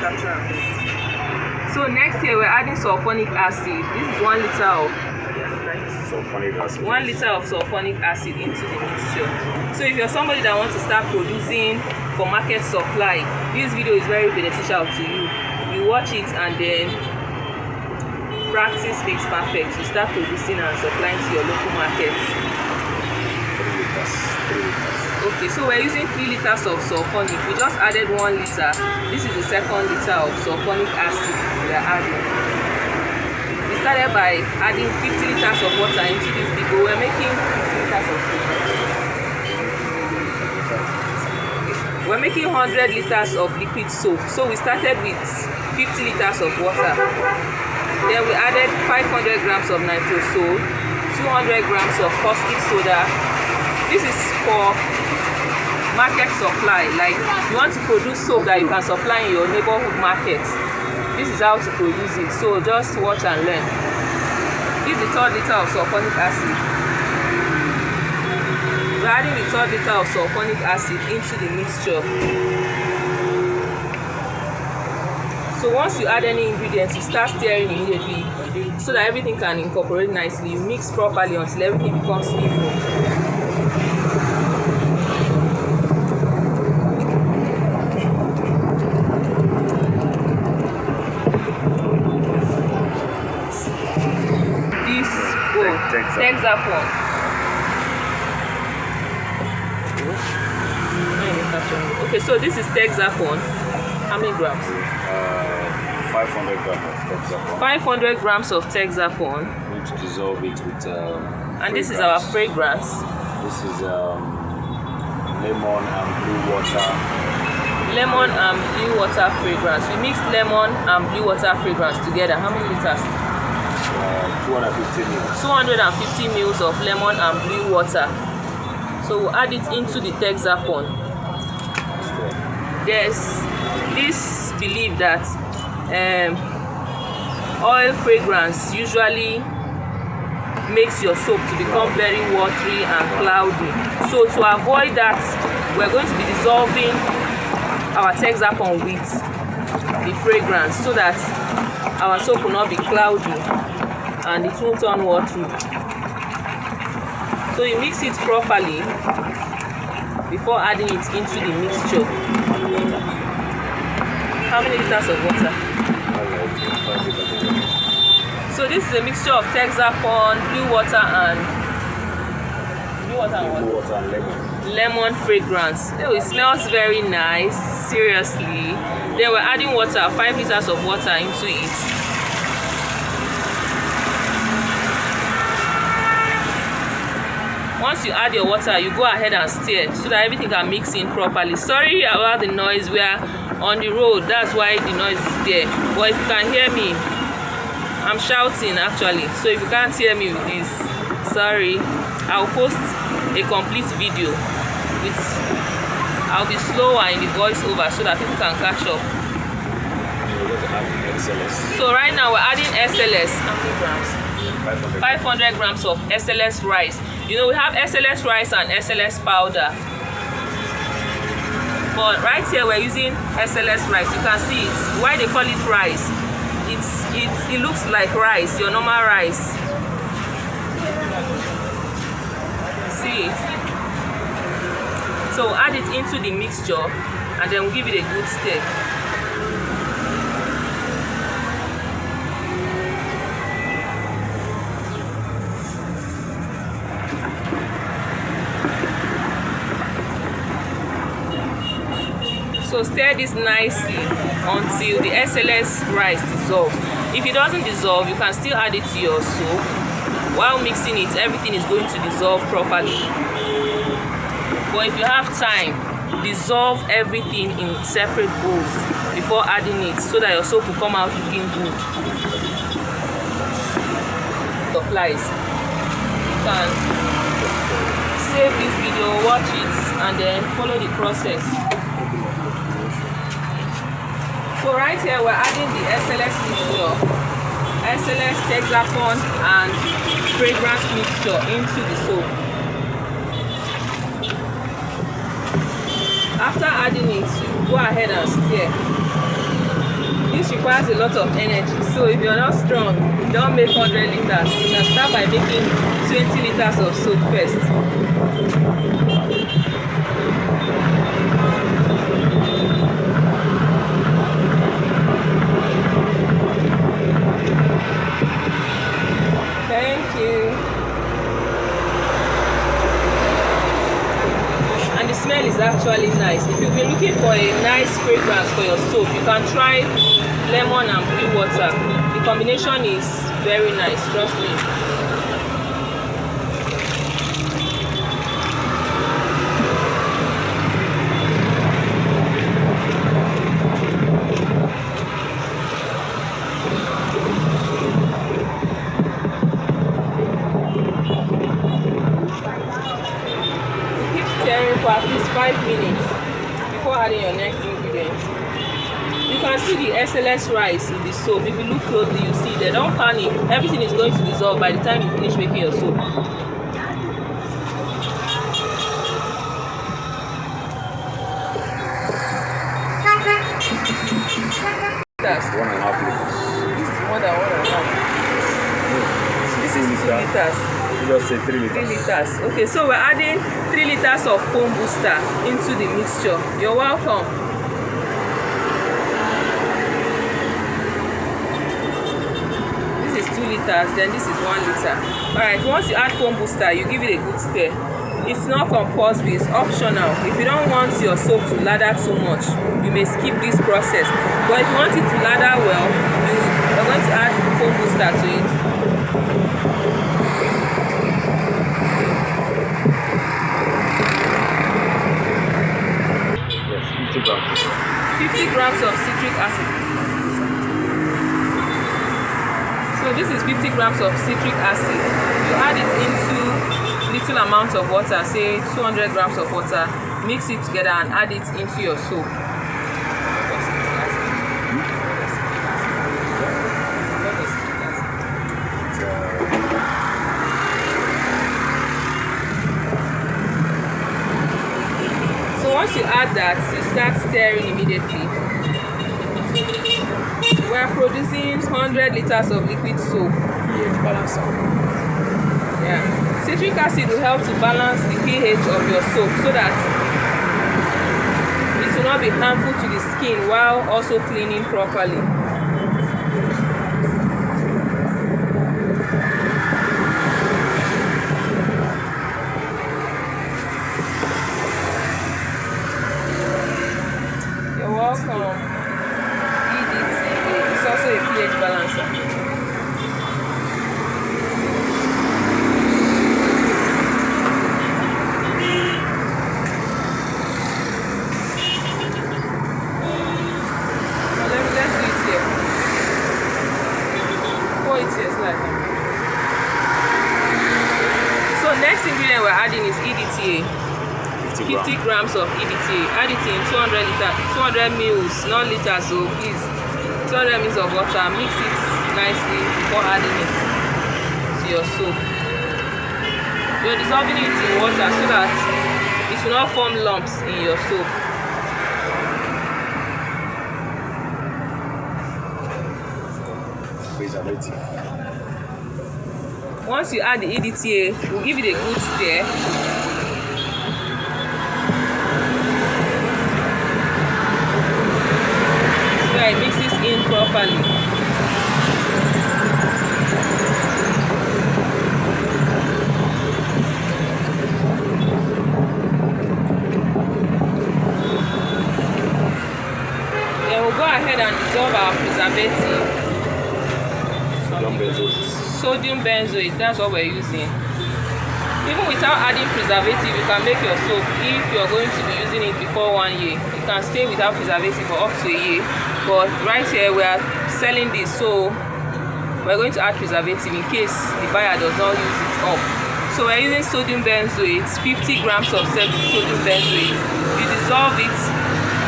So next here we're adding sulfonic acid. This is 1 liter of sulfonic acid. 1 liter of sulfonic acid into the mixture. So if you're somebody that wants to start producing for market supply, this video is very beneficial to you. You watch it and then practice makes perfect. You start producing and supplying to your local markets. 3 liters. Okay, so we're using 3 liters of sulfonic. We just added 1 liter. This is the second liter of sulfonic acid we are adding. We started by adding 50 liters of water into this big bowl. We're making 50 liters of soap. We're making 100 liters of liquid soap. So we started with 50 liters of water. Then we added 500 grams of nitrosol, 200 grams of caustic soda. This is for market supply. Like you want to produce soap that you can supply in your neighborhood markets. This is how to produce it. So just watch and learn. This is the 3rd liter of sulfonic acid. We're adding the 3rd liter of sulfonic acid into the mixture. So once you add any ingredients, you start stirring immediately so that everything can incorporate nicely. You mix properly until everything becomes even. Texapon. Okay, so this is Texapon. How many grams? 500 grams of Texapon. 500 grams of Texapon. We need to dissolve it with and this is our fragrance. This is lemon and blue water. Lemon and blue water fragrance. We mixed lemon and blue water fragrance together. How many liters? 250 ml. 250 ml of lemon and blue water. So we'll add it into the Texapon. There's this belief that oil fragrance usually makes your soap to become very watery and cloudy. So to avoid that, we're going to be dissolving our Texapon with the fragrance so that our soap will not be cloudy and it won't turn watery. So you mix it properly before adding it into the mixture. How many liters of water? So this is a mixture of Texapon, blue water and lemon fragrance. Oh, it smells very nice, seriously. Then we're adding water, 5 liters of water into it. Once you add your water, you go ahead and stir so that everything can mix in properly. Sorry about the noise, we are on the road, that's why the noise is there. But if you can hear me, I'm shouting actually. So if you can't hear me with this, sorry. I'll post a complete video with, I'll be slower in the voiceover so that people can catch up. So right now we're adding SLS. How many grams? 500 grams of SLS rice. You know, we have SLS rice and SLS powder, but right here we're using SLS rice. You can see it. Why they call it rice? It looks like rice, your normal rice. See it? So add it into the mixture and then we'll give it a good stir. So stir this nicely until the SLS rice dissolves. If it doesn't dissolve, you can still add it to your soup. While mixing it, everything is going to dissolve properly. But if you have time, dissolve everything in separate bowls before adding it so that your soap will come out looking good. Supplies. You can save this video, watch it, and then follow the process. So right here we're adding the SLS mixture, SLS, Texapon and fragrance mixture into the soap. After adding it, you go ahead and stir. requires a lot of energy. So if you're not strong, don't make 100 liters. You can start by making 20 liters of soap first. Thank you. And the smell is actually nice. If you've been looking for a nice fragrance for your soap, you can try lemon and blue water. The combination is very nice, trust me. Keep stirring for at least 5 minutes before adding your next ingredient. You can see the SLS rice in the soap. If you look closely, you see they don't panic. Everything is going to dissolve by the time you finish making your soap. That's 1.5 liters. This is more than 1.5. This is 2 liters. You just say 3 3 liters. liters. Okay, so we're adding 3 liters of foam booster into the mixture. You're welcome. This is 2 liters, then this is 1 liter. Alright, once you add foam booster, you give it a good stir. It's not compulsory, it's optional. If you don't want your soap to lather too much, you may skip this process. But if you want it to lather well, you're going to add foam booster to it. Yes, 50 grams. 50 grams of citric acid. So this is 50 grams of citric acid. You add it into little amount of water, say 200 grams of water. Mix it together and add it into your soap. So once you add that, you start stirring immediately. We are producing 100 liters of liquid soap. pH balancer. Yeah. Citric acid will help to balance the pH of your soap so that it will not be harmful to the skin while also cleaning properly. You're welcome. EDTA. It's also a pH balancer. So next ingredient we're adding is EDTA. 50 grams of EDTA. Add it in 200 mils, not liters, so please. 200 mils of water. Mix it nicely before adding it to your soap. You're dissolving it in water so that it will not form lumps in your soap. Preservative. Once you add the EDTA, we'll give it a good stir. So it mixes in properly. Then we'll go ahead and dissolve our preservative. Sodium benzoate, that's what we're using. Even without adding preservative, you can make your soap if you're going to be using it before 1 year. You can stay without preservative for up to a year. But right here we are selling this, so we're going to add preservative in case the buyer does not use it up. So we're using sodium benzoate, 50 grams of sodium benzoate. You dissolve it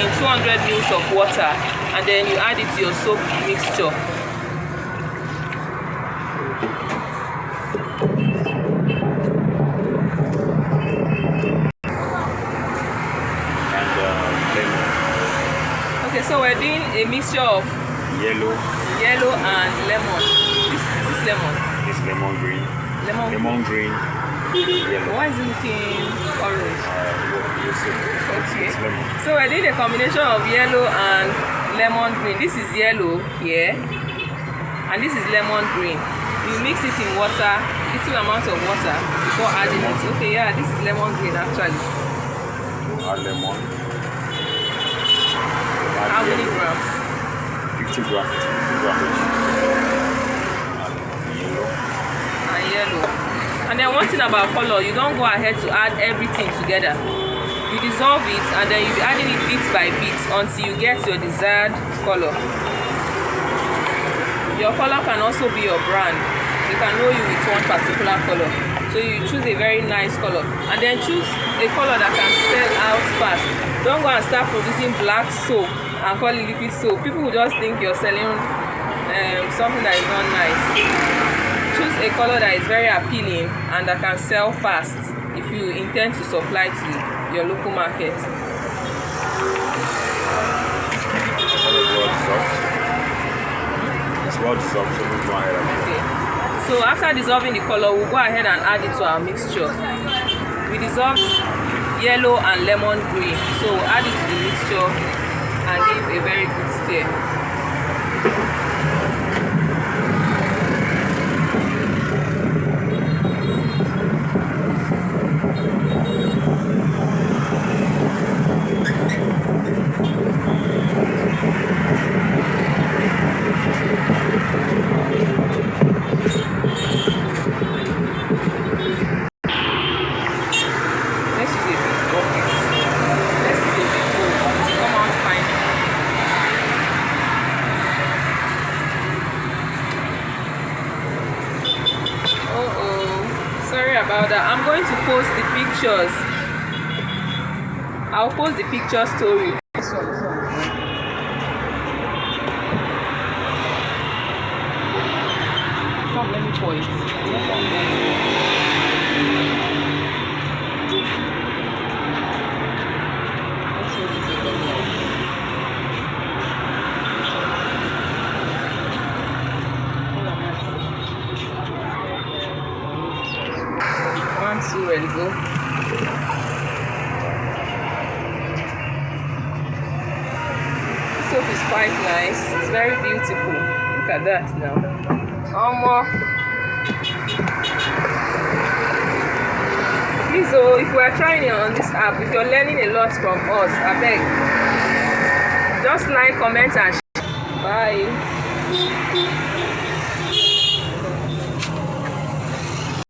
in 200 mils of water and then you add it to your soap mixture. Okay, so we're doing a mixture of Yellow. Yellow and lemon. This is this lemon. This lemon green. Lemon. Green. Yellow. Why is it looking orange? You see. Okay. It's lemon. So I did a combination of yellow and lemon green. This is yellow here, and this is lemon green. You mix it in water, little amount of water before adding it. Okay, yeah, this is lemon green actually. Add lemon. Add How many yellow. grams? 50 grams. 50 grams. Add yellow. And yellow. And then one thing about color, you don't go ahead to add everything together. You dissolve it and then you be adding it bit by bit until you get your desired color. Your color can also be your brand. They can know you with one particular color. So you choose a very nice color and then choose a color that can sell out fast. Don't go and start producing black soap and call it liquid soap. People will just think you're selling something that is not nice. Choose a color that is very appealing and that can sell fast if you intend to supply to your local market. It's well dissolved, so we'll go ahead and Okay. So after dissolving the color, we'll go ahead and add it to our mixture. We dissolved yellow and lemon green, so we'll add it to the mixture and give a very good stir. Let's use a big bucket. Let's use a big bowl to come out fine. Sorry about that. I'm going to post the pictures. I'll post the picture story. This one. Come, let me pour it. One, two, ready, go. This soap is quite nice. It's very beautiful. Look at that now. Please, if we are trying it on this app, if you're learning a lot from us, I beg, just like, comment, and share. Bye.